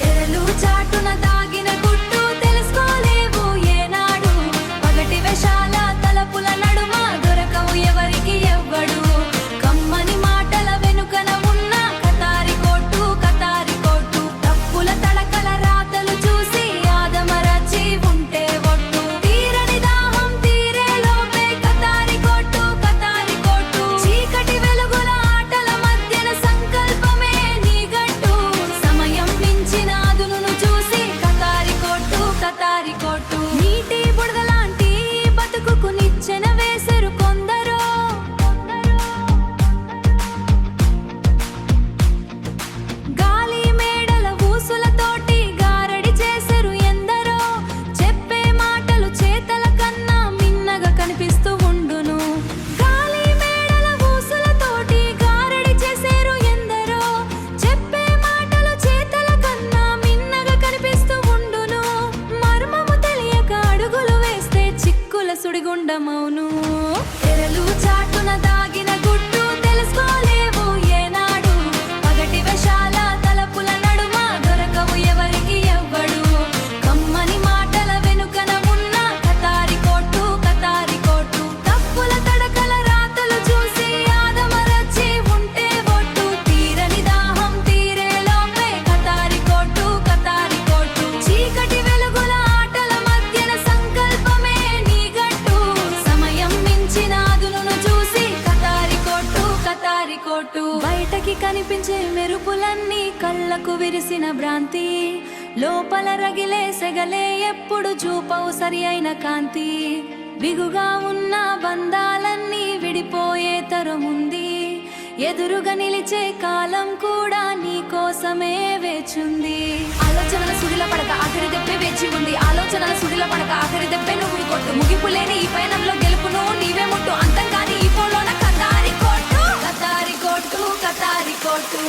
ఎరలు చాటున దాగిన గుట్టు తెలుసుకోలేవు ఏనాడు. పగటి వేషాల తలపుల నడుమ దొరకవు ఎవరికి ఎవ్వడు. కమ్మని మాటల వెనుకన ఉన్న కతారి కోటు కతారి కోటు. తప్పుల తడకల రాతలు చూసి ఆదమరచి ఉంటే ఒట్టు. తీరని దాహం తీరే లోపే కతారి కోటు కతారి కోటు. చీకటి వెలుగుల ఆటల మధ్యన సంకల్పమే నీ గట్టు. సమయం మించిన అదునును చూసి కతారి కోటు కతారి కోటు. నీటి బుడగలాంటి బతుకుకు నిచ్చెన వేసెరు కొందరో. గాలి మేడల ఊసులతోటి గారడి చేసెరు ఎందరో. చెప్పే మాటలు చేతల కన్నా మిన్నగా కనిపిస్తూ ఉండును. గాలి మేడల ఊసులతోటి గారడి చేసెరు ఎందరో. చెప్పే మాటలు చేతల కన్నా మిన్నగా కనిపిస్తూ ఉండును. మర్మము తెలియక అడుగులు వేస్తే చిక్కుల సుడిగుండమౌను. ఎరలు చాటున దాగిన గుట్టు తెలుసుకోలేవు ఏనాడు. పగటి వేషాల తలపుల నడుమ దొరకవు ఎవరికి ఎవ్వడు. కమ్మని మాటల వెనుకన ఉన్న కతారి కోటు కతారి కోటు. తప్పుల తడకల రాతలు చూసి ఆదమరచి ఉంటే ఒట్టు. తీరని దాహం తీరే లోపే కతారి కోటు కతారి కోటు. చీకటి వెలుగుల ఆటల మధ్యన సంకల్పమే నీ గట్టు. సమయం మించిన అదునును చూసి కతారి కోటు కతారి కోటు. బయటకి కనిపించే మెరుపులన్నీ కళ్ళకు విరిసిన భ్రాంతి. లోపల రగిలే సెగలే ఎప్పుడు చూపవు సరి అయిన కాంతి. బిగుగా ఉన్న బంధాలన్నీ విడిపోయే తరముంది. ఎదురుగా నిలిచే కాలం కూడా నీ కోసమే వేచుంది. ఆలోచనల సుడిల పడక ఆఖరి దెబ్బే వేచి ఉంది. ఆలోచనల సుడిల పడక ఆఖరి దెబ్బే నువ్వు కొట్టు. ముగింపు లేని ఈ పయనంలో గెలుపును నీవే ముట్టు. అంతం కాని ఈ పోలోన కతారి కోటు కతారి కోటు కతారి కోటు.